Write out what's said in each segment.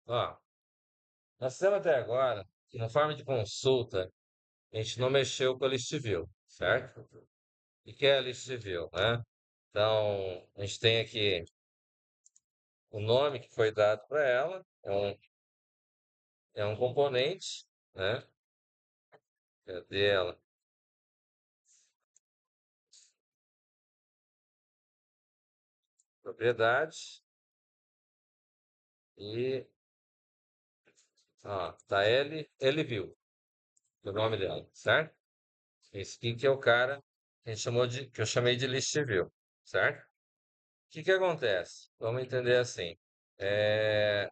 Ó, nós temos até agora que na forma de consulta a gente não mexeu com a list view, certo? E que é a list view, né? Então, a gente tem aqui o nome que foi dado para ela, é um componente, né? Cadê ela? Propriedade e, ó, tá LView, o nome dela, certo? Esse aqui que é o cara que a gente chamou que eu chamei de list view, certo? O que que acontece? Vamos entender assim. É,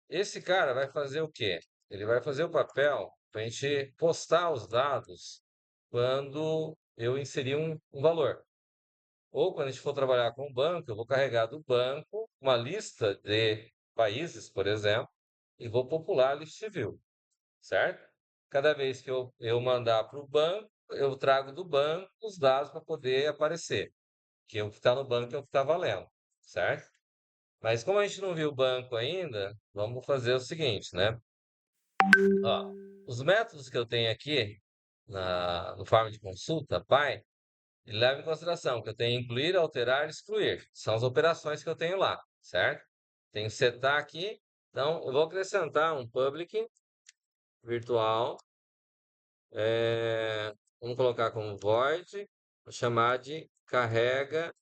esse cara vai fazer o quê? Ele vai fazer o papel para a gente postar os dados quando eu inserir um valor. Ou quando a gente for trabalhar com o banco, eu vou carregar do banco uma lista de países, por exemplo, e vou popular a list view, certo? Cada vez que eu mandar para o banco, eu trago do banco os dados para poder aparecer, que o que está no banco é o que está valendo, certo? Mas como a gente não viu o banco ainda, vamos fazer o seguinte, né? Ó, os métodos que eu tenho aqui no farm de consulta, Py, ele leva em consideração que eu tenho incluir, alterar e excluir. São as operações que eu tenho lá, certo? Tenho setar aqui. Então, eu vou acrescentar um public virtual. Vamos colocar como void. Vou chamar de carrega.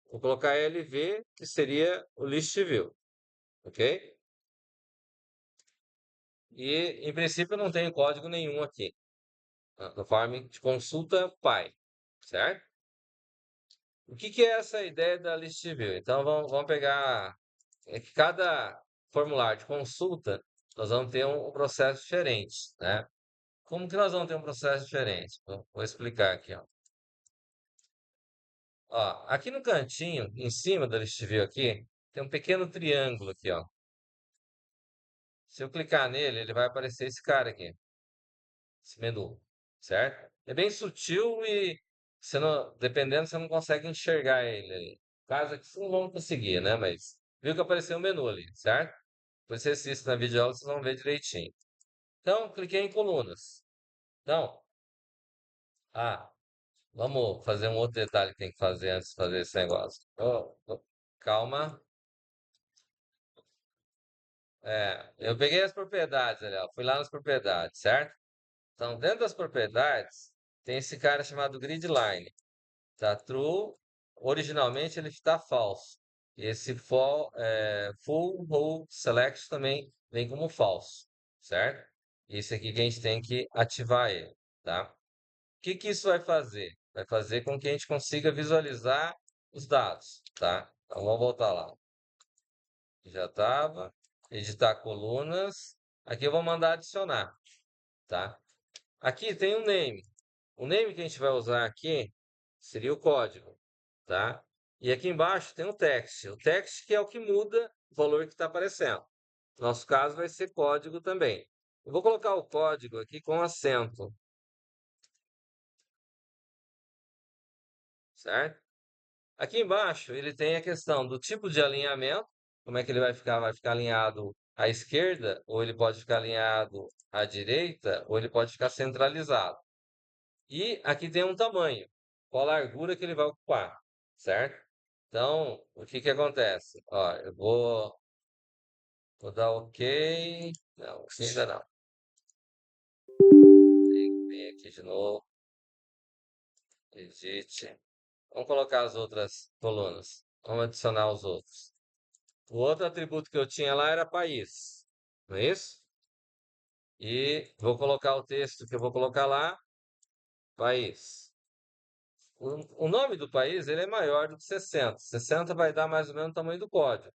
Vou colocar LV, que seria o list view, ok? E, em princípio, eu não tenho código nenhum aqui, no farm de consulta Py, certo? O que que é essa ideia da list view? Então, vamos pegar. É que cada formulário de consulta, nós vamos ter um processo diferente, né? Como que nós vamos ter um processo diferente? Vou explicar aqui, ó. Ó, aqui no cantinho, em cima da list view aqui, tem um pequeno triângulo aqui, ó. Se eu clicar nele, ele vai aparecer esse cara aqui, esse menu, certo? É bem sutil e você não, dependendo, você não consegue enxergar ele ali. Caso que vocês não vão conseguir, né? Mas viu que apareceu um menu ali, certo? Depois você assiste na videoaula, vocês vão ver direitinho. Então, cliquei em colunas. Então, ah, vamos fazer um outro detalhe que tem que fazer antes de fazer esse negócio. Calma. Eu peguei as propriedades ali, ó, fui lá nas propriedades, certo? Então, dentro das propriedades, tem esse cara chamado gridline. Tá true, originalmente ele está false. E esse full row select também vem como false, certo? Isso aqui que a gente tem que ativar ele, tá? O que que isso vai fazer? Vai fazer com que a gente consiga visualizar os dados, tá? Então vamos voltar lá. Já estava. Editar colunas. Aqui eu vou mandar adicionar, tá? Aqui tem um name. O name que a gente vai usar aqui seria o código, tá? E aqui embaixo tem o text. O text que é o que muda o valor que está aparecendo. No nosso caso vai ser código também. Eu vou colocar o código aqui com acento, certo? Aqui embaixo ele tem a questão do tipo de alinhamento, como é que ele vai ficar? Vai ficar alinhado à esquerda, ou ele pode ficar alinhado à direita, ou ele pode ficar centralizado. E aqui tem um tamanho, qual a largura que ele vai ocupar, certo? Então, o que que acontece? Ó, vou dar OK. Não, ainda não. Vem aqui de novo. Edit. Vamos colocar as outras colunas. Vamos adicionar os outros. O outro atributo que eu tinha lá era país, não é isso? E vou colocar o texto que eu vou colocar lá, país. O nome do país ele é maior do que 60. 60 vai dar mais ou menos o tamanho do código,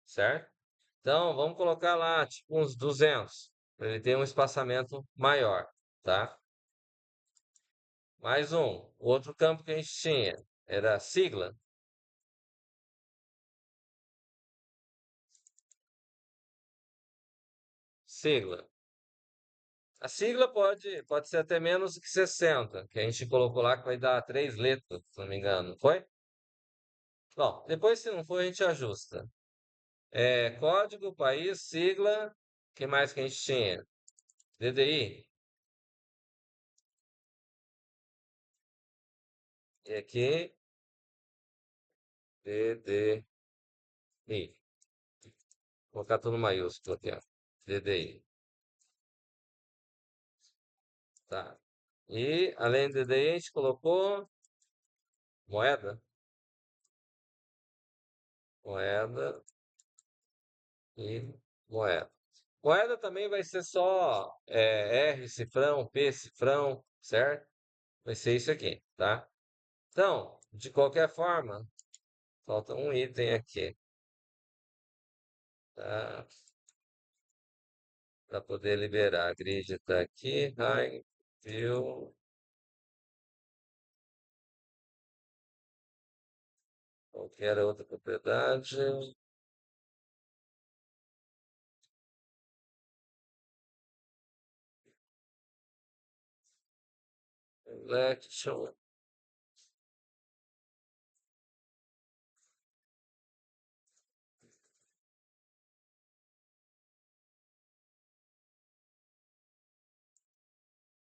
certo? Então, vamos colocar lá, tipo, uns 200, para ele ter um espaçamento maior, tá? Mais um. O outro campo que a gente tinha era sigla. Sigla. A sigla pode ser até menos que 60, que a gente colocou lá que vai dar 3 letras, se não me engano, não foi? Bom, depois se não for a gente ajusta. Código, país, sigla, que mais que a gente tinha? DDI. E aqui, DDI. Vou colocar tudo maiúsculo aqui, ó. DDI. Tá. E, além do DDI, a gente colocou moeda. Moeda e moeda. Moeda também vai ser só R, cifrão, P, cifrão, certo? Vai ser isso aqui, tá? Então, de qualquer forma, falta um item aqui, tá? Para poder liberar. A grid está aqui, high, view, qualquer outra propriedade. Election.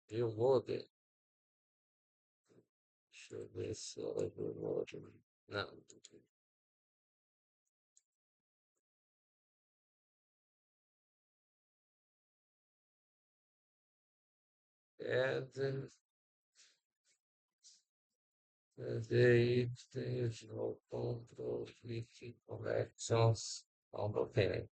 View mode. Deixa eu ver se ela view mode. Não. Add. Daí tem o control, click, connections. Ok.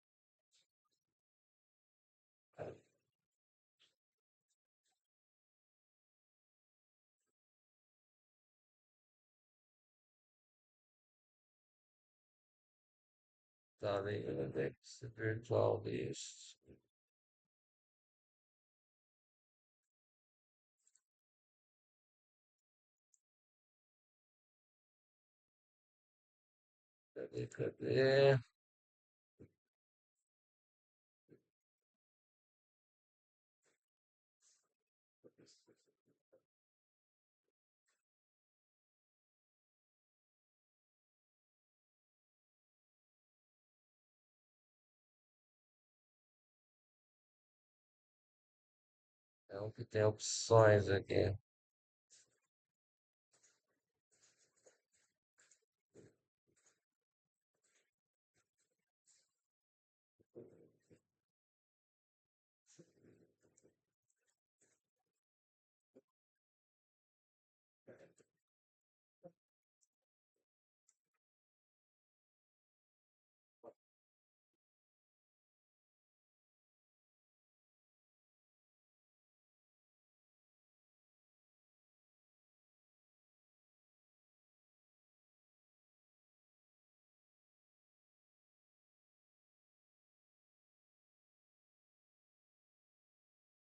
Tá bem, index virtual list. Cadê? É um que tem opções aqui.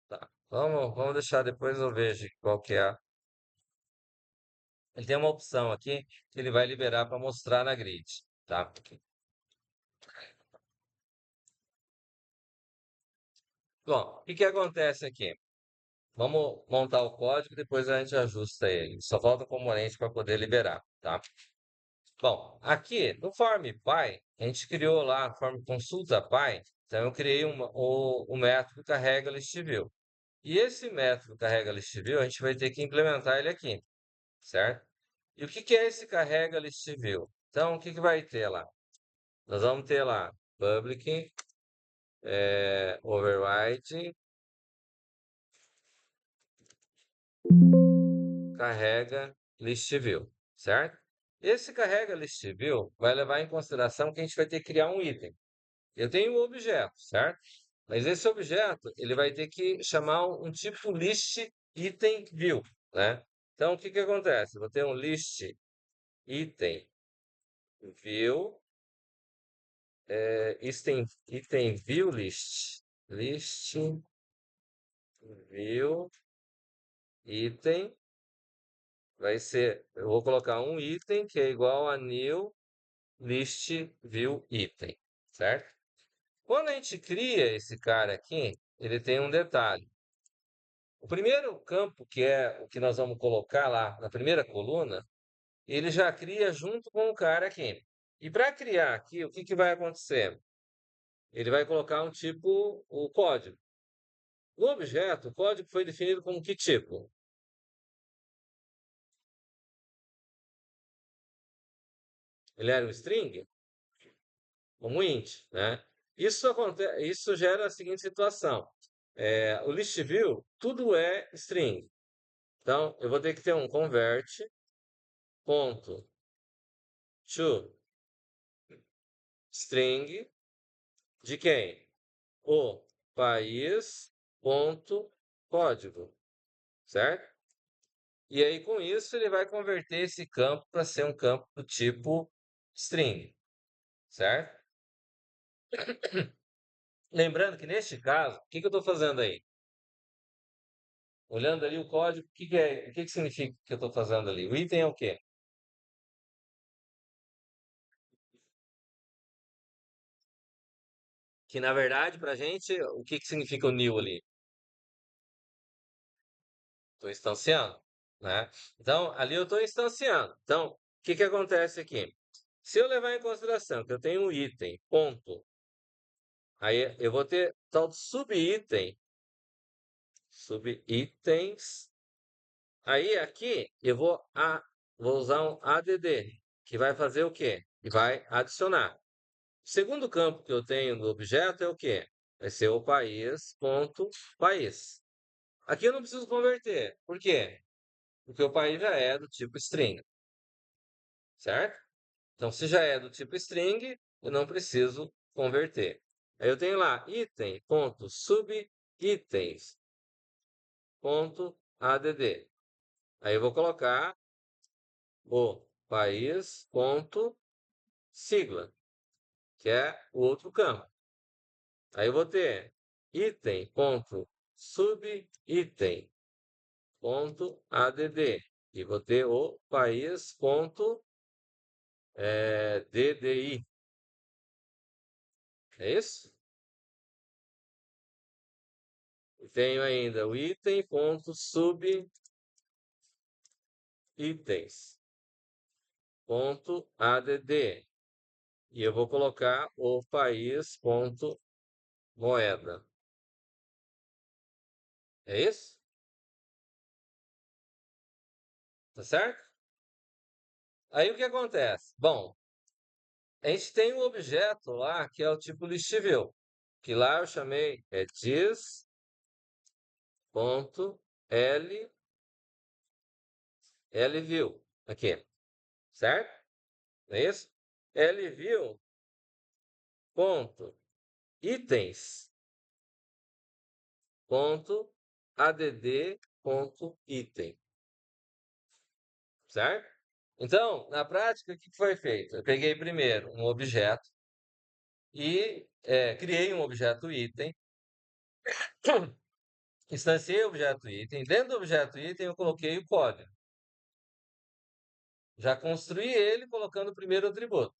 Tá. Vamos deixar depois eu vejo qual que é. Ele tem uma opção aqui que ele vai liberar para mostrar na grid, tá? Bom, o que que acontece aqui? Vamos montar o código, depois a gente ajusta ele. Só falta o componente para poder liberar, tá? Bom, aqui no form Py, a gente criou lá, form consulta Py, então eu criei o método carrega list view. E esse método carrega list view, a gente vai ter que implementar ele aqui, certo? E o que que é esse carrega list view? Então, o que que vai ter lá? Nós vamos ter lá public, override, carrega list view, certo? Esse carrega list view vai levar em consideração que a gente vai ter que criar um item. Eu tenho um objeto, certo? Mas esse objeto, ele vai ter que chamar um tipo list item view, né? Então, o que que acontece? Eu vou ter um list item view, item view list view item, vai ser, eu vou colocar um item que é igual a new list view item, certo? Quando a gente cria esse cara aqui, ele tem um detalhe. O primeiro campo, que é o que nós vamos colocar lá na primeira coluna, ele já cria junto com o cara aqui. E para criar aqui, o que que vai acontecer? ele vai colocar um tipo, o código. No objeto, o código foi definido como que tipo? Ele era um string? Como int, né? Isso gera a seguinte situação. O list view, tudo é string. Então, eu vou ter que ter um convert ponto to string de quem? O país ponto código, certo? E aí, com isso, ele vai converter esse campo para ser um campo do tipo string, certo? Lembrando que neste caso, o que que eu estou fazendo aí? Olhando ali o código, o que que significa que eu estou fazendo ali? O item é o quê? Que na verdade, para a gente, o que que significa o new ali? Estou instanciando, né? Então, ali eu estou instanciando. Então, o que que acontece aqui? Se eu levar em consideração que eu tenho um item, ponto, aí eu vou ter tal de subitem, subitens. Aí aqui eu vou usar um add, que vai fazer o quê? Que vai adicionar. O segundo campo que eu tenho no objeto é o quê? Vai ser o país, ponto, país. Aqui eu não preciso converter. Por quê? Porque o país já é do tipo string, certo? Então, se já é do tipo string, eu não preciso converter. Aí eu tenho lá item, ponto, subitens, ponto, add. Aí eu vou colocar o país, ponto, sigla, que é o outro campo. Aí eu vou ter item, ponto, subitem, ponto, add. E vou ter o país, ponto, DDI. É isso? E tenho ainda o item, ponto, subitens, ponto, add. E eu vou colocar o país, ponto, moeda. É isso? Tá certo? Aí o que acontece? Bom, a gente tem um objeto lá que é o tipo listview, que lá eu chamei lview, aqui, certo? Não é isso? Lview, ponto, itens, ponto, add, ponto, item, certo? Então, na prática, o que foi feito? Eu peguei primeiro um objeto e criei um objeto item, instanciei o objeto item. Dentro do objeto item, eu coloquei o código. Já construí ele colocando o primeiro atributo,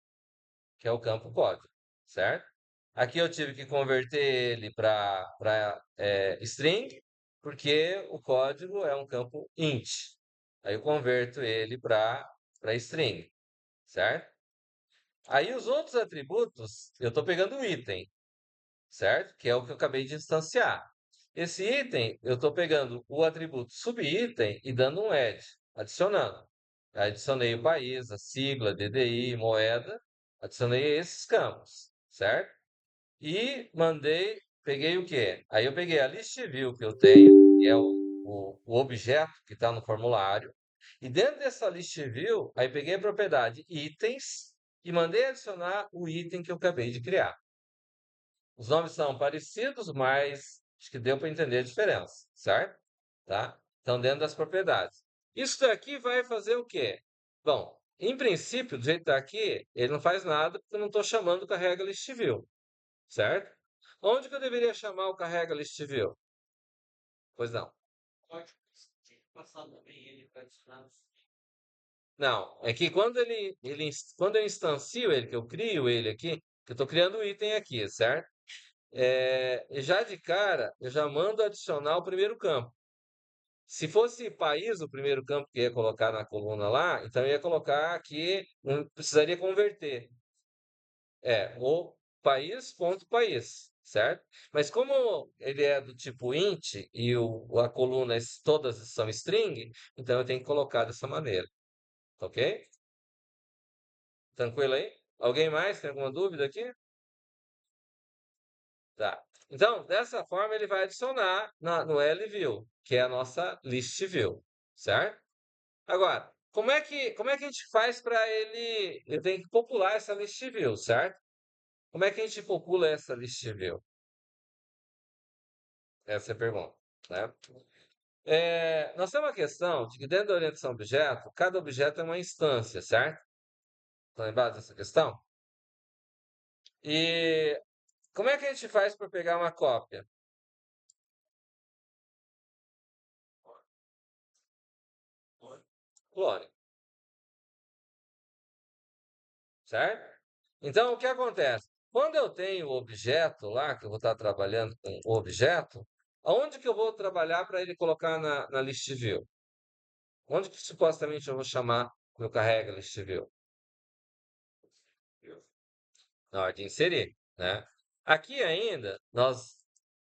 que é o campo código, certo? Aqui eu tive que converter ele para string, porque o código é um campo int. Aí eu converto ele para string, certo? Aí os outros atributos, eu estou pegando o item, certo? Que é o que eu acabei de instanciar. Esse item, eu estou pegando o atributo subitem e dando um add, adicionando. Adicionei o país, a sigla, DDI, moeda, adicionei esses campos, certo? E peguei o quê? Aí eu peguei a list view que eu tenho, que é o objeto que está no formulário, e dentro dessa list view, aí peguei a propriedade itens e mandei adicionar o item que eu acabei de criar. Os nomes são parecidos, mas acho que deu para entender a diferença, certo? Tá? Então, dentro das propriedades. Isso daqui vai fazer o quê? Bom, em princípio, do jeito que está aqui, ele não faz nada porque eu não estou chamando o carrega list view, certo? Onde que eu deveria chamar o carrega list view? Pois não. Não, é que quando eu instancio ele, que eu crio ele aqui, que eu estou criando o item aqui, certo? Já de cara, eu já mando adicionar o primeiro campo. Se fosse país, o primeiro campo que eu ia colocar na coluna lá, então eu ia colocar aqui, não precisaria converter. O país, certo? Mas como ele é do tipo int e a coluna todas são string, então eu tenho que colocar dessa maneira, ok? Tranquilo aí? Alguém mais tem alguma dúvida aqui? Tá. Então, dessa forma, ele vai adicionar no LView, que é a nossa list view, certo? Agora, como é que a gente faz para ele? Eu tenho que popular essa list view, certo? Como é que a gente popula essa list view? Essa é a pergunta, né? Nós temos uma questão de que dentro da orientação a objeto, cada objeto é uma instância, certo? Estão lembrados dessa questão? E como é que a gente faz para pegar uma cópia? Clone, certo? Então, o que acontece? Quando eu tenho o objeto lá, que eu vou estar trabalhando com o objeto, aonde que eu vou trabalhar para ele colocar na list view? Onde que supostamente eu vou chamar meu carrega list view? Na hora de inserir, né? Aqui ainda,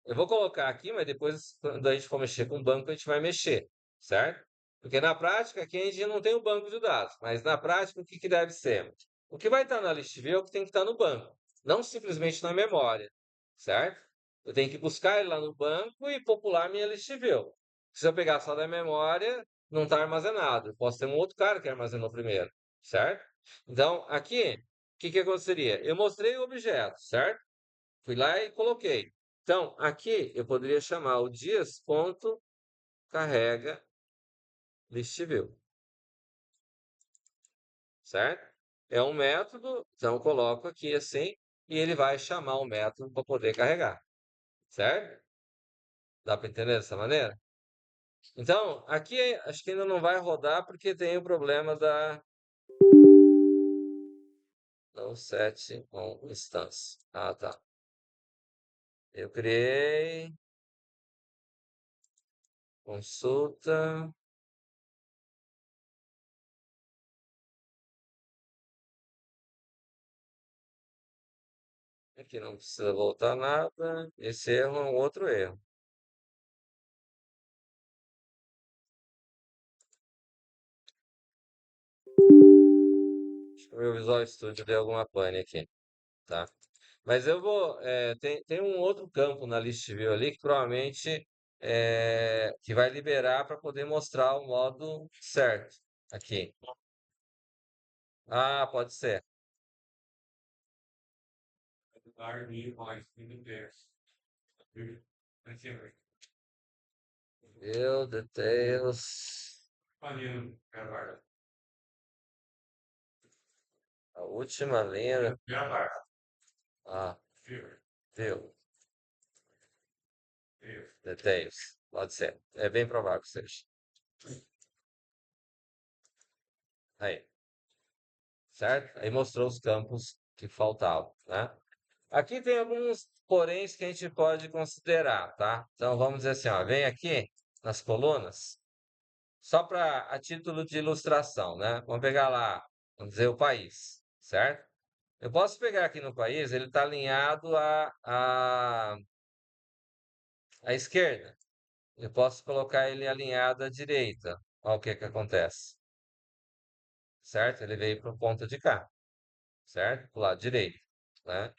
eu vou colocar aqui, mas depois, quando a gente for mexer com o banco, a gente vai mexer, certo? Porque na prática, aqui a gente não tem o banco de dados, mas na prática, o que que deve ser? O que vai estar na list view é o que tem que estar no banco, não simplesmente na memória, certo? Eu tenho que buscar ele lá no banco e popular minha list view. Se eu pegar só da memória, não está armazenado. Eu posso ter um outro cara que armazenou primeiro, certo? Então, aqui, o que que aconteceria? Eu mostrei o objeto, certo? Fui lá e coloquei. Então, aqui eu poderia chamar o dias.carrega list view, certo? É um método, então eu coloco aqui assim, e ele vai chamar o método para poder carregar, certo? Dá para entender dessa maneira? Então, aqui acho que ainda não vai rodar porque tem o problema da não set on instance. Ah, tá. Eu criei consulta. Aqui não precisa voltar nada. Esse erro é um outro erro. Acho que o meu Visual Studio deu alguma pane aqui, tá? Mas eu vou. Tem um outro campo na list view ali que provavelmente que vai liberar para poder mostrar o modo certo aqui. Ah, pode ser. Build details. A última linha. Ah, view. Details. Pode ser. É bem provável que seja. Aí, certo? Aí mostrou os campos que faltavam, né? Aqui tem alguns poréns que a gente pode considerar, tá? Então vamos dizer assim, ó, vem aqui nas colunas, só para a título de ilustração, né? Vamos pegar lá, vamos dizer o país, certo? Eu posso pegar aqui no país, ele está alinhado à esquerda. Eu posso colocar ele alinhado à direita. Olha o que que acontece, certo? Ele veio para o ponto de cá, certo? Para o lado direito, né?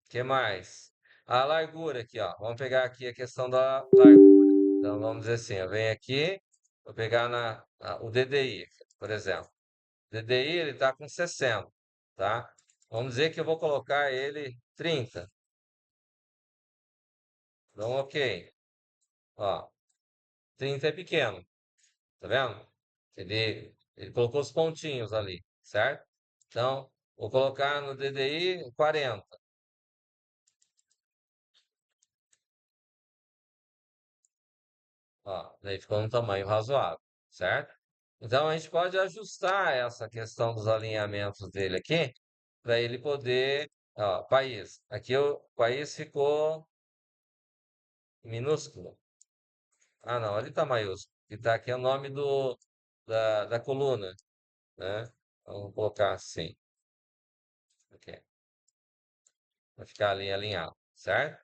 Que mais? A largura aqui, ó. Vamos pegar aqui a questão da largura. Então, vamos dizer assim, eu venho aqui, vou pegar o DDI, por exemplo. O DDI, ele está com 60, tá? Vamos dizer que eu vou colocar ele 30. Então, ok. Ó, 30 é pequeno, tá vendo? Ele colocou os pontinhos ali, certo? Então, vou colocar no DDI 40. Ó, daí ficou um tamanho razoável, certo? Então a gente pode ajustar essa questão dos alinhamentos dele aqui, para ele poder, ó, país. Aqui o país ficou minúsculo. Ah, não, ali está maiúsculo. E está aqui o nome da coluna, né? Vamos colocar assim. Ok. Vai ficar ali alinhado, certo?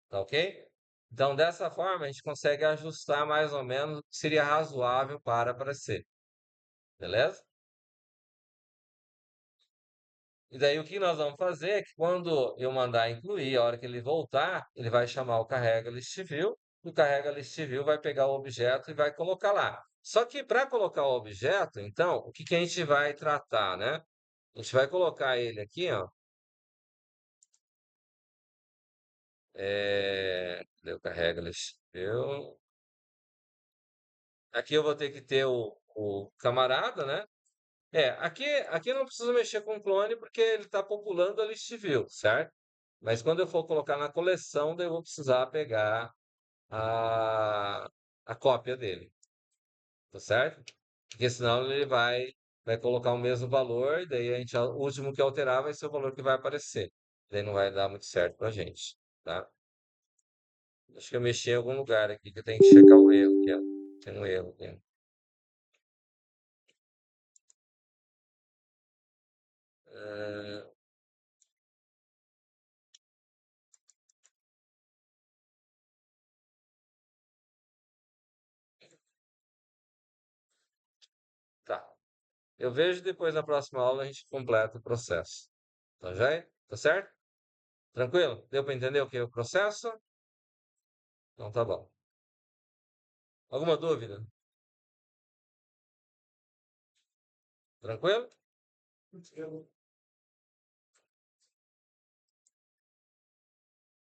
Tá ok? Então, dessa forma, a gente consegue ajustar mais ou menos o que seria razoável para aparecer. Beleza? E daí o que nós vamos fazer é que quando eu mandar incluir, a hora que ele voltar, ele vai chamar o carrega list view, e o carrega list view vai pegar o objeto e vai colocar lá. Só que para colocar o objeto, então, o que que a gente vai tratar, né? A gente vai colocar ele aqui, ó. Cadê o carrega list view? Aqui eu vou ter que ter o camarada, né? Aqui eu não preciso mexer com o clone porque ele está populando a list view, certo? Mas quando eu for colocar na coleção, daí eu vou precisar pegar a, a cópia dele, tá certo? Porque senão vai colocar o mesmo valor, e daí o último que alterar vai ser o valor que vai aparecer. Daí não vai dar muito certo pra gente, tá? Acho que eu mexi em algum lugar aqui que eu tenho que checar o erro aqui, ó. Tem um erro aqui. Ah, tá. Eu vejo depois na próxima aula a gente completa o processo. Tá já? Tá certo? Tranquilo? Deu para entender o que é o processo? Então tá bom. Alguma dúvida? Tranquilo?